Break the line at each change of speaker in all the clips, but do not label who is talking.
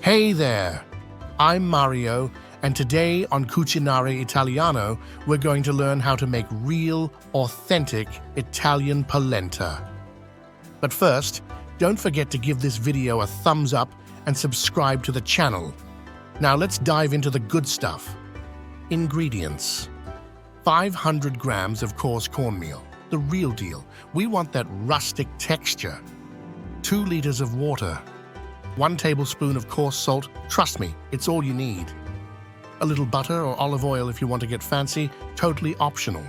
Hey there, I'm Mario, and today on Cucinare Italiano, we're going to learn how to make real, authentic Italian polenta. But first, don't forget to give this video a thumbs up and subscribe to the channel. Now let's dive into the good stuff. Ingredients: 500 grams of coarse cornmeal, the real deal. We want that rustic texture. 2 liters of water. 1 tablespoon of coarse salt. Trust me, it's all you need. A little butter or olive oil if you want to get fancy, totally optional.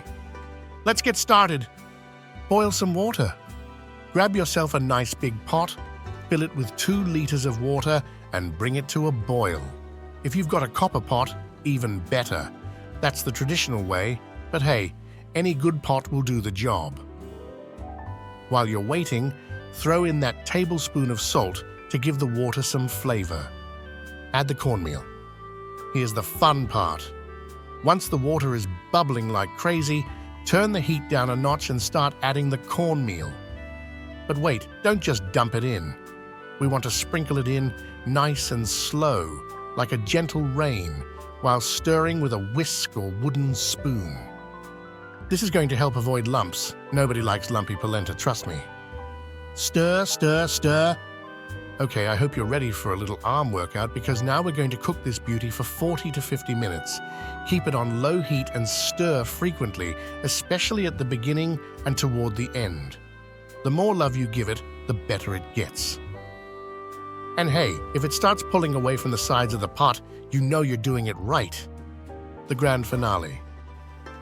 Let's get started. Boil some water. Grab yourself a nice big pot, fill it with 2 liters of water and bring it to a boil. If you've got a copper pot, even better. That's the traditional way, but hey, any good pot will do the job. While you're waiting, throw in that tablespoon of salt to give the water some flavor. Add the cornmeal. Here's the fun part. Once the water is bubbling like crazy, turn the heat down a notch and start adding the cornmeal. But wait, don't just dump it in. We want to sprinkle it in nice and slow, like a gentle rain, while stirring with a whisk or wooden spoon. This is going to help avoid lumps. Nobody likes lumpy polenta, trust me. Stir, stir, stir. Okay, I hope you're ready for a little arm workout because now we're going to cook this beauty for 40 to 50 minutes. Keep it on low heat and stir frequently, especially at the beginning and toward the end. The more love you give it, the better it gets. And hey, if it starts pulling away from the sides of the pot, you know you're doing it right. The grand finale.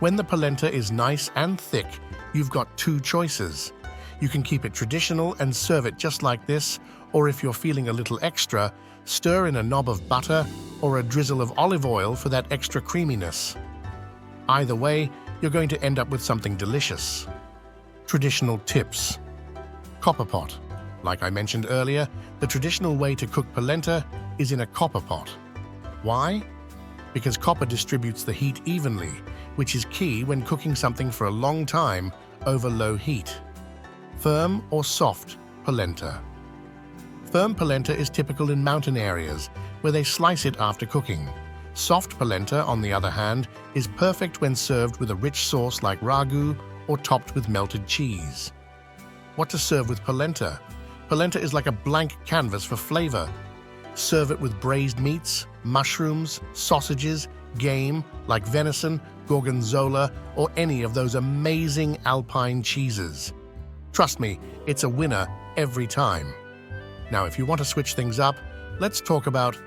When the polenta is nice and thick, you've got 2 choices. You can keep it traditional and serve it just like this, or if you're feeling a little extra, stir in a knob of butter or a drizzle of olive oil for that extra creaminess. Either way, you're going to end up with something delicious. Traditional tips. Copper pot. Like I mentioned earlier, the traditional way to cook polenta is in a copper pot. Why? Because copper distributes the heat evenly, which is key when cooking something for a long time over low heat. Firm or soft polenta. Firm polenta is typical in mountain areas, where they slice it after cooking. Soft polenta, on the other hand, is perfect when served with a rich sauce like ragu or topped with melted cheese. What to serve with polenta? Polenta is like a blank canvas for flavor. Serve it with braised meats, mushrooms, sausages, game like venison, gorgonzola, or any of those amazing alpine cheeses. Trust me, it's a winner every time. Now, if you want to switch things up, let's talk about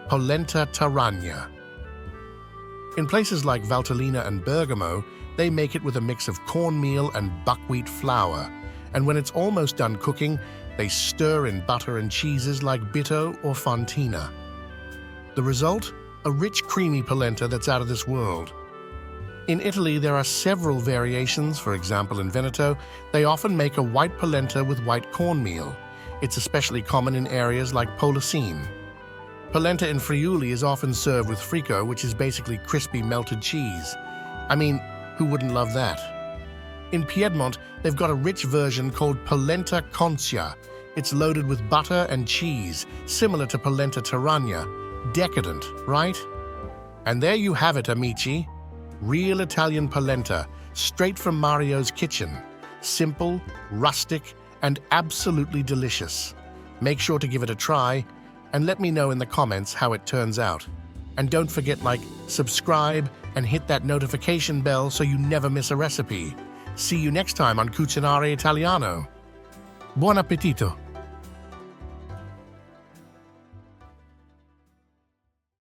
polenta taragna. In places like Valtellina and Bergamo, they make it with a mix of cornmeal and buckwheat flour, and when it's almost done cooking, they stir in butter and cheeses like Bitto or Fontina. The result? A rich, creamy polenta that's out of this world. In Italy, there are several variations. For example, in Veneto, they often make a white polenta with white cornmeal. It's especially common in areas like Polesine. Polenta in Friuli is often served with frico, which is basically crispy melted cheese. I mean, who wouldn't love that? In Piedmont, they've got a rich version called polenta concia. It's loaded with butter and cheese, similar to polenta taragna. Decadent, right? And there you have it, amici. Real Italian polenta, straight from Mario's kitchen. Simple, rustic, and absolutely delicious. Make sure to give it a try, and let me know in the comments how it turns out. And don't forget, subscribe, and hit that notification bell so you never miss a recipe. See you next time on Cucinare Italiano. Buon appetito!